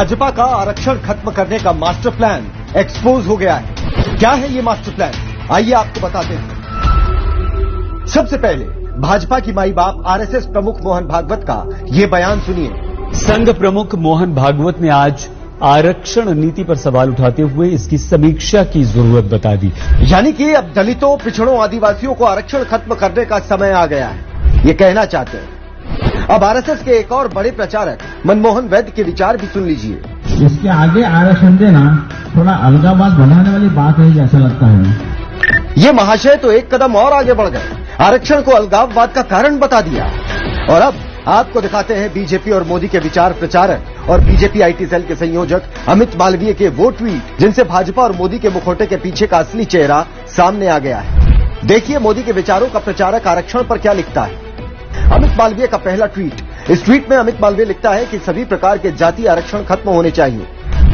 भाजपा का आरक्षण खत्म करने का मास्टर प्लान एक्सपोज हो गया है। क्या है ये मास्टर प्लान, आइए आपको बताते हैं। सबसे पहले भाजपा की माई बाप आरएसएस प्रमुख मोहन भागवत का ये बयान सुनिए। संघ प्रमुख मोहन भागवत ने आज आरक्षण नीति पर सवाल उठाते हुए इसकी समीक्षा की जरूरत बता दी। यानी कि अब दलितों, पिछड़ों, आदिवासियों को आरक्षण खत्म करने का समय आ गया है, ये कहना चाहते हैं। अब आरएसएस के एक और बड़े प्रचारक मनमोहन वैद्य के विचार भी सुन लीजिए। इसके आगे आरक्षण देना थोड़ा अलगाववाद बढ़ाने वाली बात है जैसा लगता है। ये महाशय तो एक कदम और आगे बढ़ गए, आरक्षण को अलगाववाद का कारण बता दिया। और अब आपको दिखाते हैं बीजेपी और मोदी के विचार प्रचारक और बीजेपी आईटी सेल के संयोजक अमित मालवीय के वो ट्वीट जिनसे भाजपा और मोदी के मुखौटे के पीछे का असली चेहरा सामने आ गया है। देखिए मोदी के विचारों का प्रचारक आरक्षण पर क्या लिखता है। अमित मालवीय का पहला ट्वीट। इस ट्वीट में अमित मालवीय लिखता है कि सभी प्रकार के जाति आरक्षण खत्म होने चाहिए।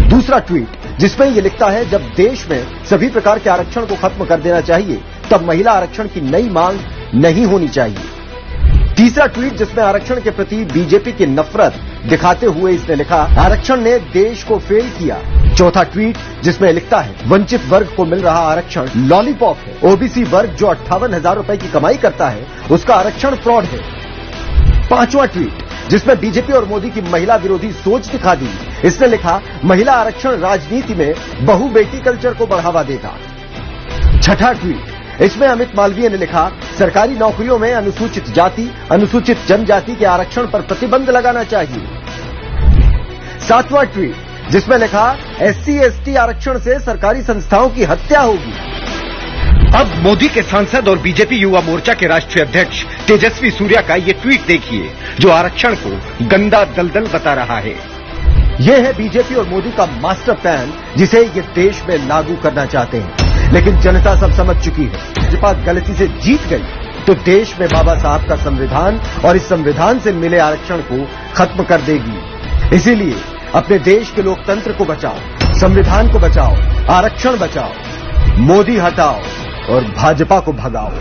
दूसरा ट्वीट जिसमें ये लिखता है जब देश में सभी प्रकार के आरक्षण को खत्म कर देना चाहिए तब महिला आरक्षण की नई मांग नहीं होनी चाहिए। तीसरा ट्वीट जिसमें आरक्षण के प्रति बीजेपी की नफरत दिखाते हुए इसने लिखा आरक्षण ने देश को फेल किया। चौथा ट्वीट जिसमें लिखता है वंचित वर्ग को मिल रहा आरक्षण लॉलीपॉप है। ओबीसी वर्ग जो 58,000 रुपए की कमाई करता है उसका आरक्षण फ्रॉड है। पांचवा ट्वीट जिसमें बीजेपी और मोदी की महिला विरोधी सोच दिखा दी, इसने लिखा महिला आरक्षण राजनीति में बहु बेटी कल्चर को बढ़ावा देगा। छठा ट्वीट इसमें अमित मालवीय ने लिखा सरकारी नौकरियों में अनुसूचित जाति, अनुसूचित जनजाति के आरक्षण पर प्रतिबंध लगाना चाहिए। सातवां ट्वीट जिसमें लिखा SC/ST आरक्षण से सरकारी संस्थाओं की हत्या होगी। अब मोदी के सांसद और बीजेपी युवा मोर्चा के राष्ट्रीय अध्यक्ष तेजस्वी सूर्या का ये ट्वीट देखिए जो आरक्षण को गंदा दलदल बता रहा है। यह है बीजेपी और मोदी का मास्टर प्लान जिसे ये देश में लागू करना चाहते हैं। लेकिन जनता सब समझ चुकी है, भाजपा गलती से जीत गई तो देश में बाबा साहब का संविधान और इस संविधान से मिले आरक्षण को खत्म कर देगी। इसीलिए अपने देश के लोकतंत्र को बचाओ, संविधान को बचाओ, आरक्षण बचाओ, मोदी हटाओ और भाजपा को भगाओ।